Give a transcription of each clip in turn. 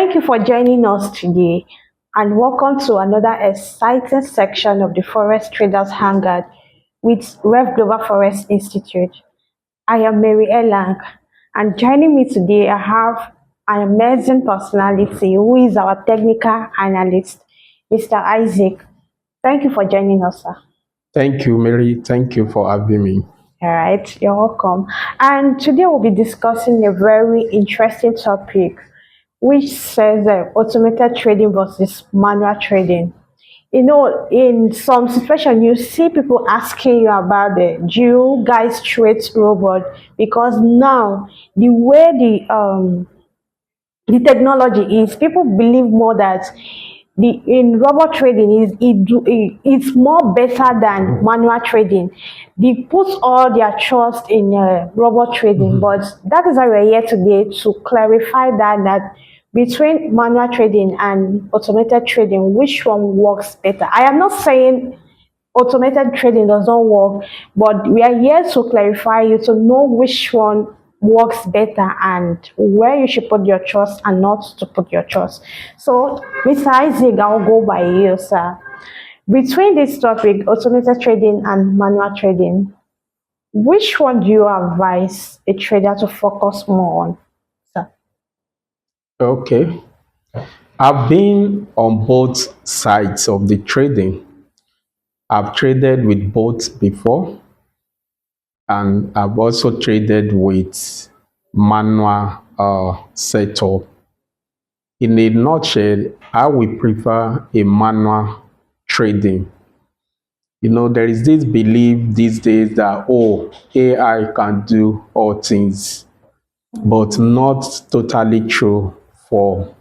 Thank you for joining us today and welcome to another exciting section of the Forex Traders Hangout with Rev Global Forex Institute. I am Mary Erlang, and joining me today I have an amazing personality who is our technical analyst, Mr. Isaac. Thank you for joining us, sir. Thank you, Mary. Thank you for having me. All right, you're welcome. And today we'll be discussing a very interesting topic, which says automated trading versus manual trading. You know, in some situation, you see people asking you about do you guys trade robot? Because now the way the technology is, people believe more that the in robot trading it's more better than manual trading. They put all their trust in robot trading, but that is why we're here today to clarify that between manual trading and automated trading, which one works better. I am not saying automated trading does not work, but we are here to clarify you to know which one works better and where you should put your trust and not to put your trust. So, Mr. Isaac, I'll go by you, sir. Between this topic, automated trading and manual trading, which one do you advise a trader to focus more on, sir? Okay. I've been on both sides of the trading. I've traded with both before, and I've also traded with manual setup. In a nutshell, I would prefer a manual trading. You know, there is this belief these days that, oh, AI can do all things, but not totally true for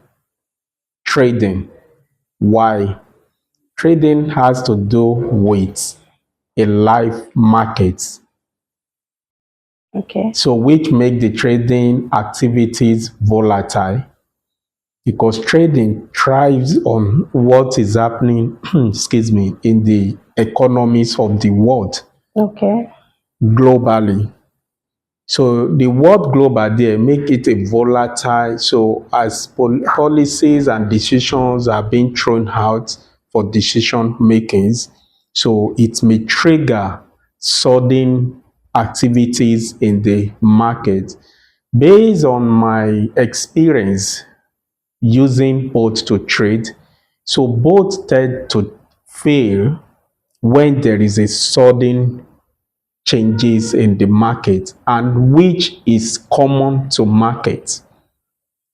trading. Why? Trading has to do with a live market. Okay. So which make the trading activities volatile because trading thrives on what is happening, excuse me, in the economies of the world Okay. globally. So the word global there make it a volatile. So as policies and decisions are being thrown out for decision makings, so it may trigger sudden activities in the market. Based on my experience using both to trade, so both tend to fail when there is a sudden changes in the market and which is common to market.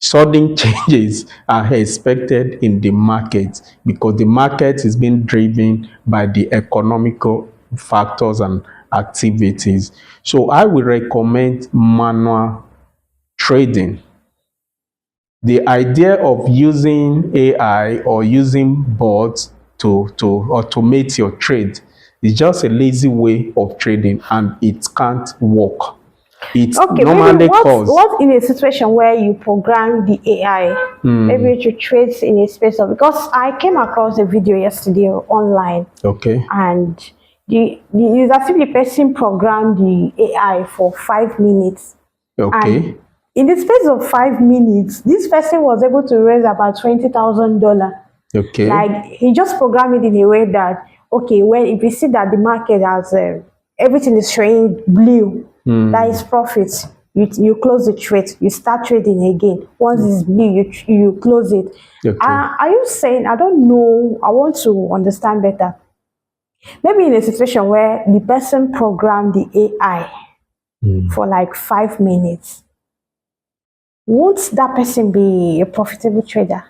Sudden changes are expected in the market because the market is being driven by the economical factors and activities. So I will recommend manual trading. The idea of using AI or using bots to automate your trade is just a lazy way of trading and it can't work. It Okay, maybe normally causes what in a situation where you program the AI, maybe to trade in a space of, because I came across a video yesterday online, okay, and it's as if the person programmed the AI for 5 minutes, okay, and in the space of 5 minutes, this person was able to raise about $20,000. okay, Like he just programmed it in a way that, okay, when if you see that the market has everything is showing blue, that is profit. You close the trade, you start trading again. Once it's blue, you close it. okay. Are you saying, I don't know, I want to understand better. Maybe in a situation where the person programmed the AI for like 5 minutes, won't that person be a profitable trader?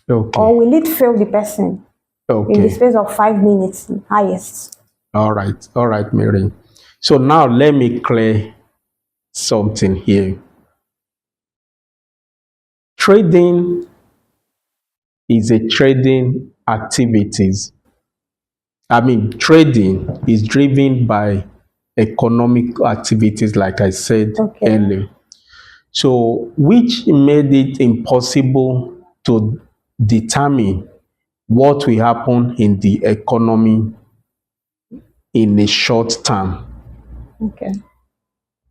Okay, Or will it fail the person in the okay. space of 5 minutes highest? All right, Mary. So now let me clear something here. Trading is a trading activities. I mean, trading is driven by economic activities, like I said Okay. earlier. So, which made it impossible to determine what will happen in the economy in a short term. Okay.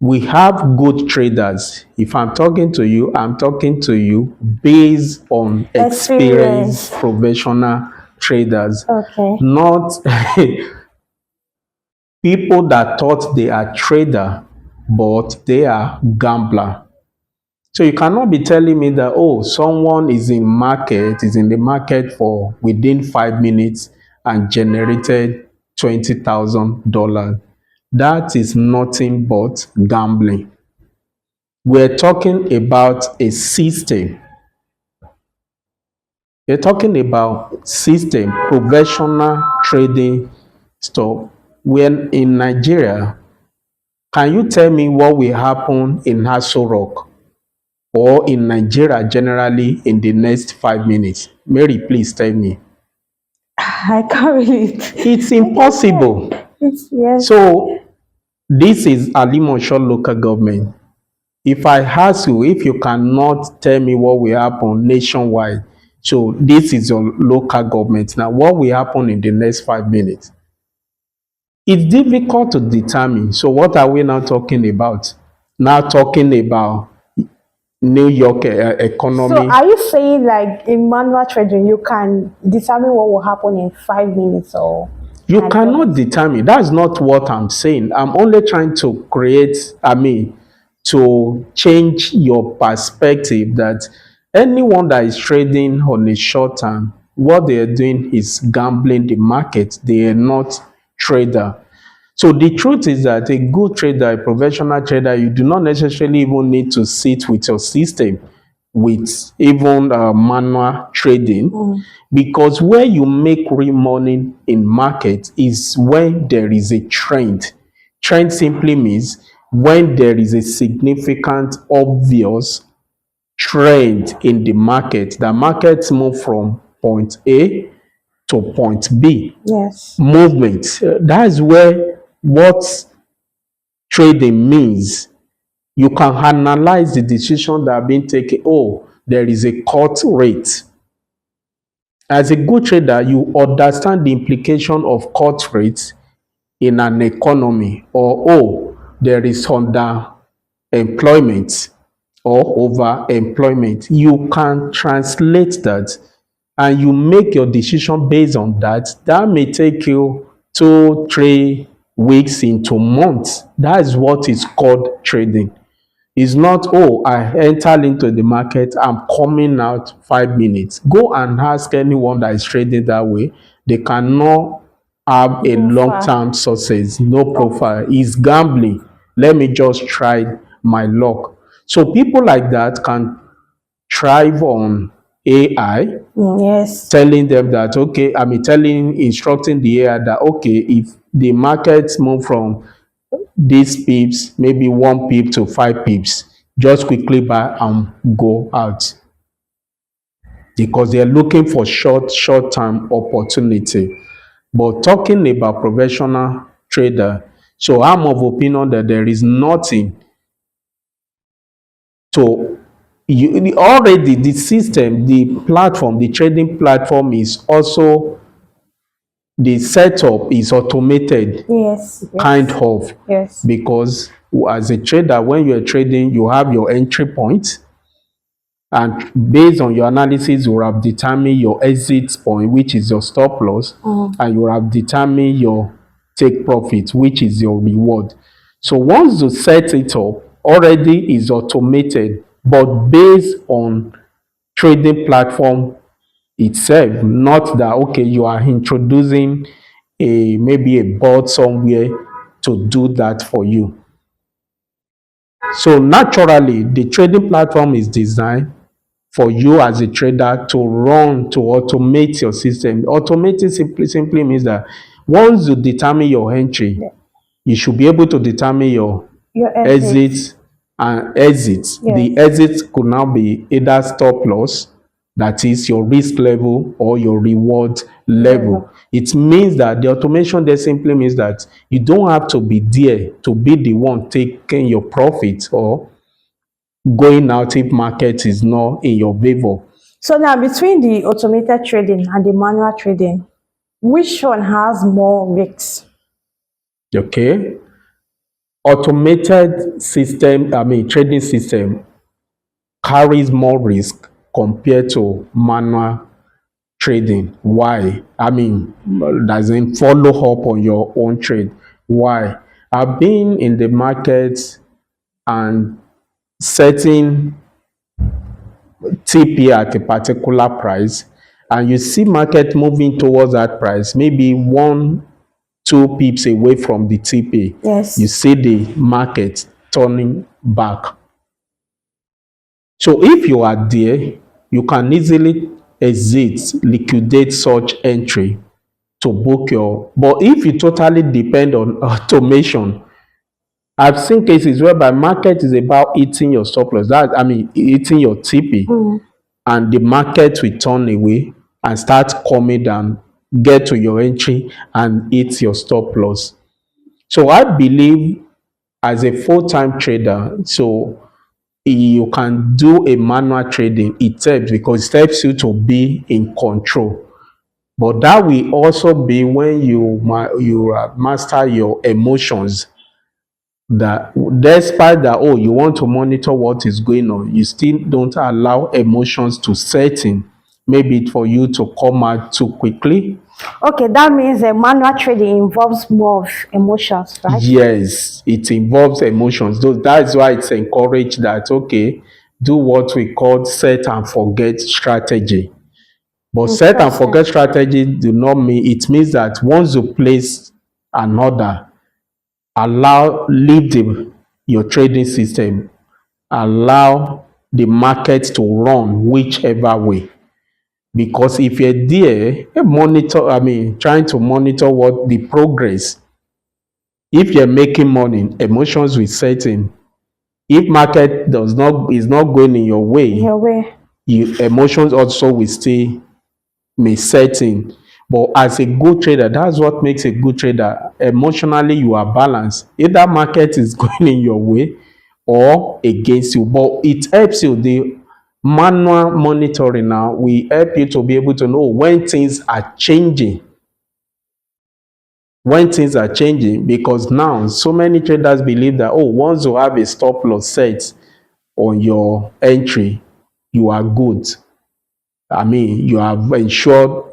We have good traders. If I'm talking to you, I'm talking to you based on experienced Experience. professional traders, Okay. not people that thought they are trader, but they are gambler. So you cannot be telling me that, oh, someone is in the market for within 5 minutes and generated $20,000. That is nothing but gambling. We're talking about a system. We're talking about system, professional trading stuff. When in Nigeria, can you tell me what will happen in Aso Rock or in Nigeria generally in the next 5 minutes? Mary, please tell me. I can't really. It's I can impossible. say. It's, yes. So this is Alimosho local government. If I ask you if you cannot tell me what will happen nationwide, so this is your local government. Now, what will happen in the next 5 minutes? It's difficult to determine. So, what are we now talking about? Now, talking about New York So economy. are you saying like in manual trading you can determine what will happen in 5 minutes or You can cannot not? determine. That's not what I'm saying. I'm only trying to to change your perspective that anyone that is trading on a short term, what they are doing is gambling the market. They are not trader. So the truth is that a good trader, a professional trader, you do not necessarily even need to sit with your system with even manual trading, because where you make real money in market is when there is a trend. Trend simply means when there is a significant, obvious trend in the market. The markets move from point A to point B. Yes. Movement. That's where what trading means. You can analyze the decision that have been taken. Oh, there is a cut rate. As a good trader, you understand the implication of cut rates in an economy, or oh, there is underemployment or overemployment. You can translate that and you make your decision based on that. That may take you 2 3 weeks into months. That is what is called trading. It's not, oh, I entered into the market, I'm coming out 5 minutes. Go and ask anyone that is trading that way. They cannot have a Go far. long-term success, no Okay. profile. It's gambling. Let me just try my luck. So people like that can thrive on AI, Yes. telling them that, okay, instructing the AI that, okay, if the markets move from these pips, maybe 1 pip to 5 pips, just quickly buy and go out, because they're looking for short-term opportunity. But talking about professional trader, so I'm of opinion that there is nothing to you already. The system, the platform, the trading platform is also, the setup is automated, Yes. kind Yes. of, Yes. because as a trader, when you're trading, you have your entry point, and based on your analysis, you will have determined your exit point, which is your stop loss, and you will have determined your take profit, which is your reward. So once you set it up, already is automated, but based on trading platform itself, not that, okay, you are introducing a maybe a bot somewhere to do that for you. So naturally, the trading platform is designed for you as a trader to run, to automate your system. Automating simply means that once you determine your entry, you should be able to determine your Your exit. exit and exit. The Yes. exit could now be either stop loss, that is your risk level, or your reward level. Level. It means that the automation there simply means that you don't have to be there to be the one taking your profit or going out if market is not in your favor. So now between the automated trading and the manual trading, which one has more risks? Okay. Automated system, I mean trading system carries more risk compared to manual trading. Why? I mean, doesn't follow up on your own trade. Why? I've been in the market and setting TP at a particular price, and you see market moving towards that price, maybe one, two pips away from the TP, you Yes. see the market turning back. So if you are there, you can easily exit, liquidate such entry to book your. But if you totally depend on automation, I've seen cases whereby market is about eating your stop loss. That I mean, eating your TP, Mm. and the market will turn away and start coming down, get to your entry and eat your stop loss. So I believe as a full-time trader, so you can do a manual trading. It helps because it helps you to be in control. But that will also be when you master your emotions. That despite that, oh, you want to monitor what is going on, you still don't allow emotions to set in. Maybe for you to come out too quickly. Okay, that means manual trading involves more of emotions, right? Yes, it involves emotions. That's why it's encouraged that okay, do what we call set and forget strategy. But set and Interesting. forget strategy do not mean it means that once you place an order, leave your trading system, allow the market to run whichever way. Because if you're there, I mean, trying to monitor what the progress, if you're making money, emotions will set in. If market is not going in your In way, your way. emotions also will stay may set in. But as a good trader, that's what makes a good trader. Emotionally, you are balanced. Either market is going in your way or against you. But it helps you. The manual monitoring now will help you to be able to know when things are changing. When things are changing, because now so many traders believe that oh, once you have a stop loss set on your entry, you are good. I mean, you have ensured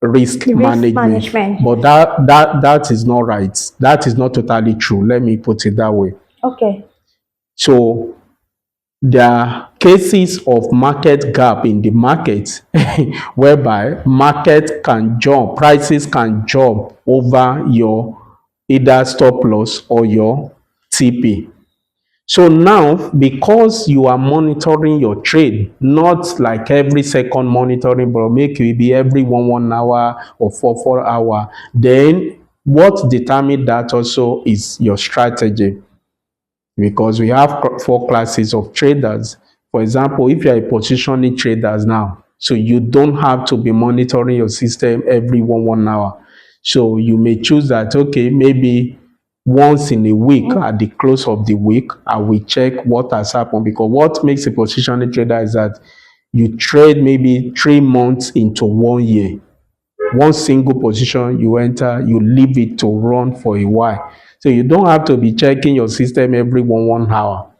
risk The risk management. management, But yes. that is not right. That is not totally true. Let me put it that way. Okay. So there are cases of market gap in the market whereby market can jump, prices can jump over your either stop loss or your TP. So now, because you are monitoring your trade, not like every second monitoring, but make it be every 1 hour or 4 hour, then what determine that also is your strategy. Because we have four classes of traders. For example, if you are a positioning traders now, so you don't have to be monitoring your system every 1 hour. So you may choose that, okay, maybe once in a week at the close of the week, I will check what has happened. Because what makes a positioning trader is that you trade maybe 3 months into 1 year. One single position you enter, you leave it to run for a while. So you don't have to be checking your system every 1 hour.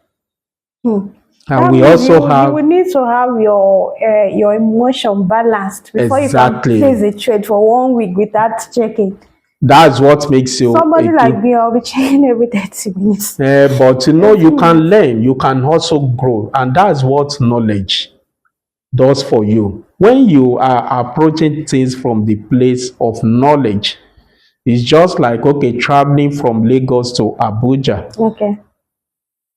Hmm. And That we means also you have will need to have your emotion balanced before you can place exactly a trade for 1 week without checking. that's what makes you a Somebody like good. me, I'll be checking every 30 minutes. But Every you can minute. learn, you can also grow, and that's what knowledge does for you. When you are approaching things from the place of knowledge, it's just like okay, traveling from Lagos to Abuja. Okay.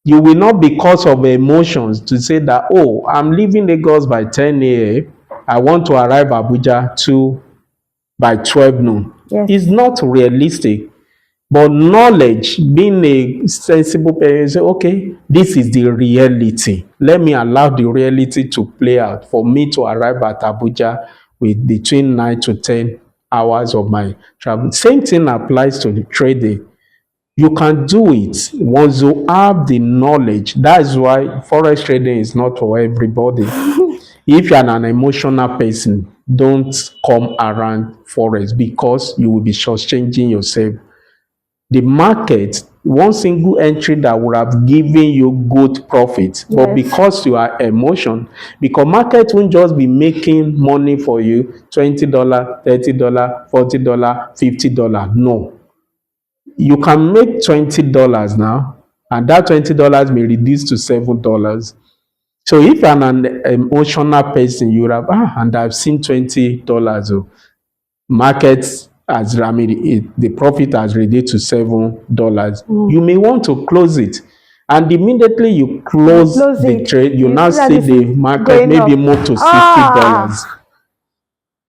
You will not because of emotions to say that oh, I'm leaving Lagos by 10 a.m. I want to arrive Abuja by 12 noon. It's Yes. not realistic. But knowledge, being a sensible person, say, okay, this is the reality. Let me allow the reality to play out for me to arrive at Abuja with between 9 to 10 hours of my travel. Same thing applies to the trading. You can do it once you have the knowledge. That's why forex trading is not for everybody. If you're an emotional person, don't come around forex because you will be shortchanging yourself. The market one single entry that would have given you good profit, but Yes. because you are emotion, because market won't just be making money for you, $20, $30, $40, $50. No, you can make $20 now, and that $20 may reduce to $7. So if you're an emotional person, you would have, and I've seen $20. Oh, market has, I mean, the profit has reduced to $7. You may want to close it. And immediately you close Close the it. trade, you You now see that see this the is market going maybe up. move to $60. Ah,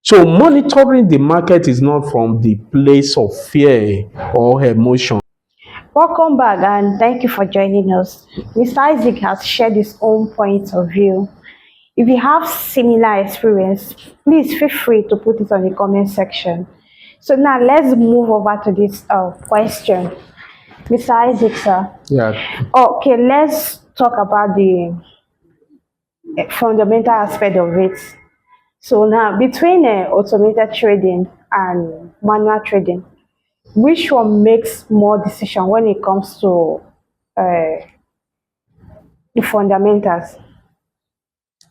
So monitoring the market is not from the place of fear or emotion. welcome back and thank you for joining us. Mr. Isaac has shared his own point of view. If you have similar experience, please feel free to put it on the comment section. So now let's move over to this question. Mr. Isaac, sir. Yeah. Okay, let's talk about the fundamental aspect of it. So now, between automated trading and manual trading, which one makes more decision when it comes to uh, the fundamentals?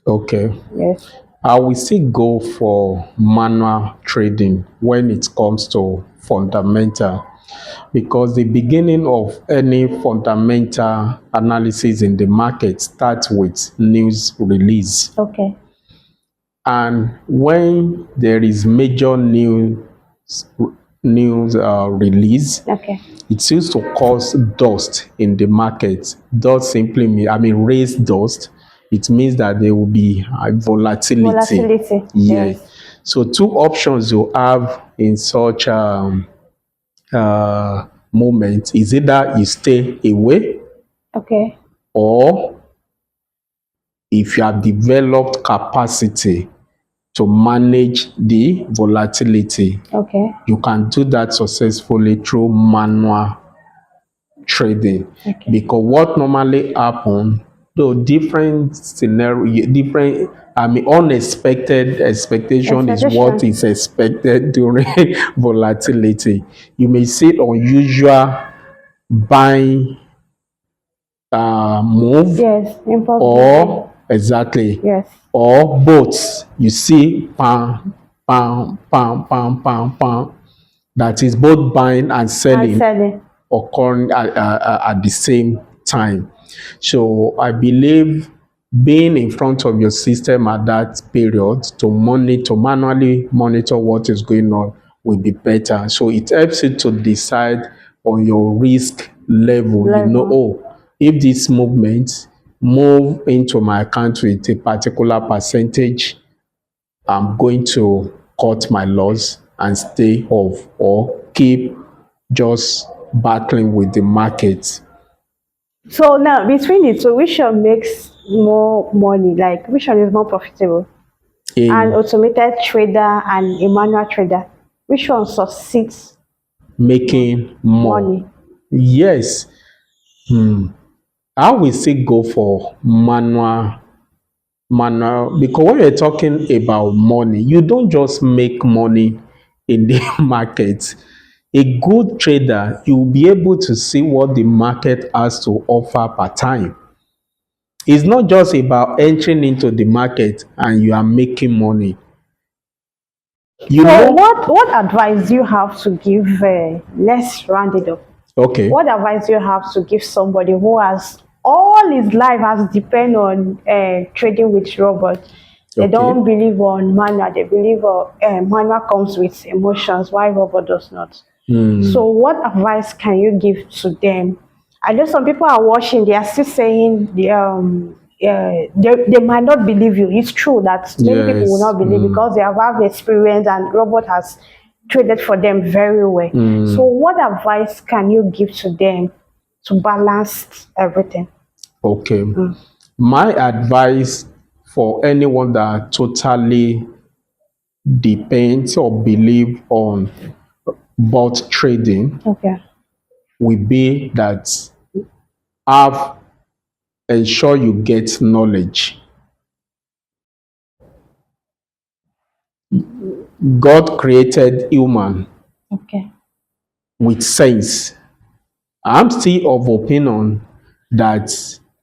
Okay. Yes. I will still go for manual trading when it comes to fundamental, because the beginning of any fundamental analysis in the market starts with news release. Okay. And when there is major news release, Okay. it used to cause dust in the market. Dust simply means, I mean, raise dust. It means that there will be volatility. Volatility. Yeah. Yes. So two options you have in such moment is either you stay away, Okay. or if you have developed capacity to manage the volatility, Okay. you can do that successfully through manual trading. Okay. Because what normally happen, though different scenario, different, I mean, unexpected expectation is what Expectation. is expected during volatility. You may see unusual buying move, Yes. Impulse buying. or exactly, Yes. or both. You see pam, pam, pam, pam, pam, pam. That is both buying and And selling selling. occurring at the same time. So I believe being in front of your system at that period to monitor, manually monitor what is going on will be better. So it helps you to decide on your risk level. You know, Level. oh, if this movement move into my account with a particular percentage, I'm going to cut my loss and stay off, or keep just battling with the market. So now, between the two, which one makes more money? Like, which one is more profitable? An In automated trader and a manual trader, which one succeeds more making more. money? Yes, I will still go for manual, because when you're talking about money, you don't just make money in the market. A good trader, you'll be able to see what the market has to offer per time. It's not just about entering into the market and you are making money. You So, know, what advice do you have to give? Let's round it up. okay, What advice do you have to give somebody who has all his life has depend on trading with robots? They okay. don't believe on manual. They believe manual comes with emotions, while robot does not. So, what advice can you give to them? I know some people are watching, they are still saying they might not believe you. It's true that many people will Yes. not believe because they have had experience and robot has traded for them very well. So, what advice can you give to them to balance everything? Okay. My advice for anyone that totally depends or believe on bot trading Okay. will be that have ensure you get knowledge. God created human Okay. with sense. I'm still of opinion that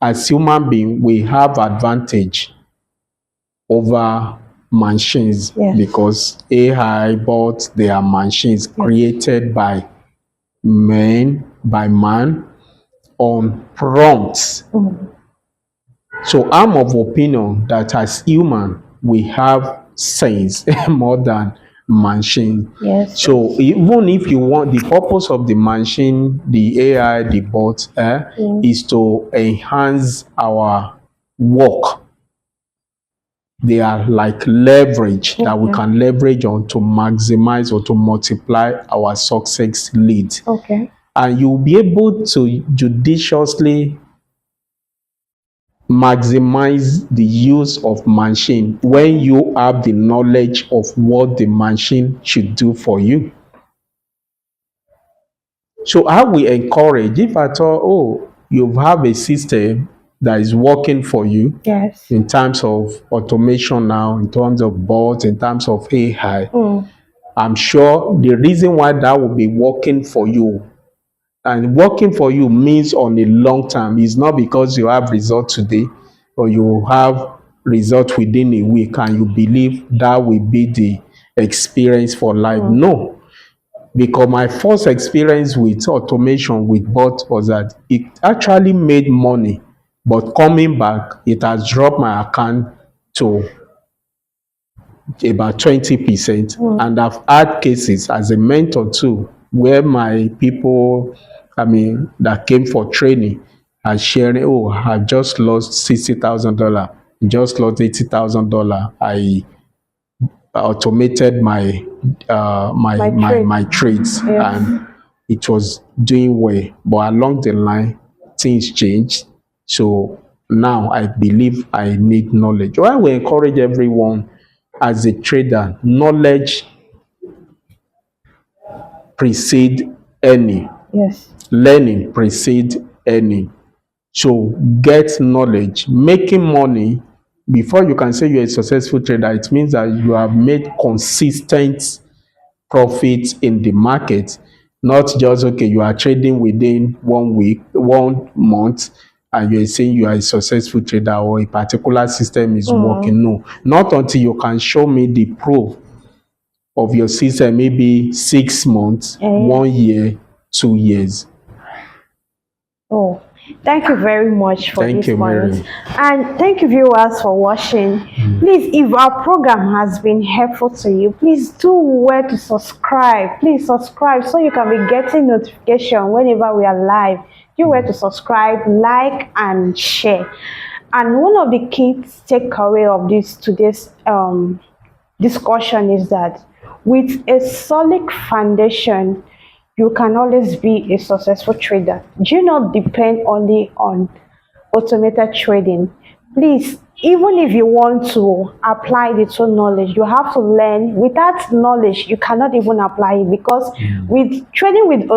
as human being we have advantage over machines Yes. because AI bots they are machines Yes. created by by man on prompts. Mm. So I'm of opinion that as human we have sense more than machine. Yes. So Yes. even if you want the purpose of the machine, the AI, the bot, Mm. is to enhance our work. They are like leverage that we Okay. can leverage on to maximize or to multiply our success lead. Okay. And you'll be able to judiciously maximize the use of machine when Okay. you have the knowledge of what the machine should do for you. So I will encourage if at all, oh, you have a system that is working for you Yes. in terms of automation now, in terms of bots, in terms of AI, Mm. I'm sure the reason why that will be working for you and working for you means on a long term is not because you have result today or you have result within a week and you believe that will be the experience for life. Mm. No, because my first experience with automation with bot was that it actually made money, but coming back, it has dropped my account to about 20%. Mm. And I've had cases as a mentor too, where my people, I mean, that came for training are sharing, oh, I've just lost $60,000, just lost $80,000. I automated My trade. my trades Yes. and it was doing well. But along the line, things changed. So now I believe I need knowledge. Well, I will encourage everyone as a trader, knowledge precede earning. Yes. Learning precede earning. So get knowledge. Making money before you can say you're a successful trader, it means that you have made consistent profits in the market, not just okay, you are trading within 1 week, 1 month, and you're saying you are a successful trader or a particular system is Mm. working. No, not until you can show me the proof of your system, maybe 6 months, Yes. 1 year, 2 years. Oh, thank you very much for Thank this you, point. Mary. And thank you, viewers, for watching. Please, if our program has been helpful to you, please do well to subscribe. Please subscribe so you can be getting notification whenever we are live. Do well to subscribe, like, and share. And one of the key takeaway of this today's discussion is that with a solid foundation, you can always be a successful trader. Do not depend only on automated trading. Please, even if you want to apply the two knowledge, you have to learn. Without knowledge, you cannot even apply it because with trading with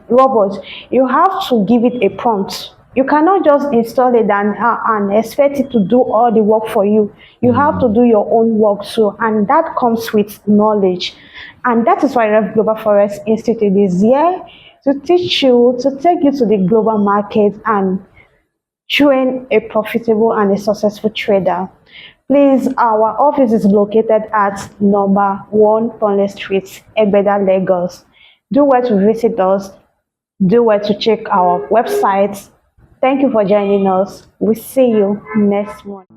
robots, you have to give it a prompt. You cannot just install it and expect it to do all the work for you. You have to do your own work too, and that comes with knowledge. And that is why Rev Global Forex Institute is here to teach you, to take you to the global market and train a profitable and a successful trader. Please, our office is located at number 1 Ponle Street, Egbeda, Lagos. Do well to visit us. Do well to check our website. Thank you for joining us. We see you next month.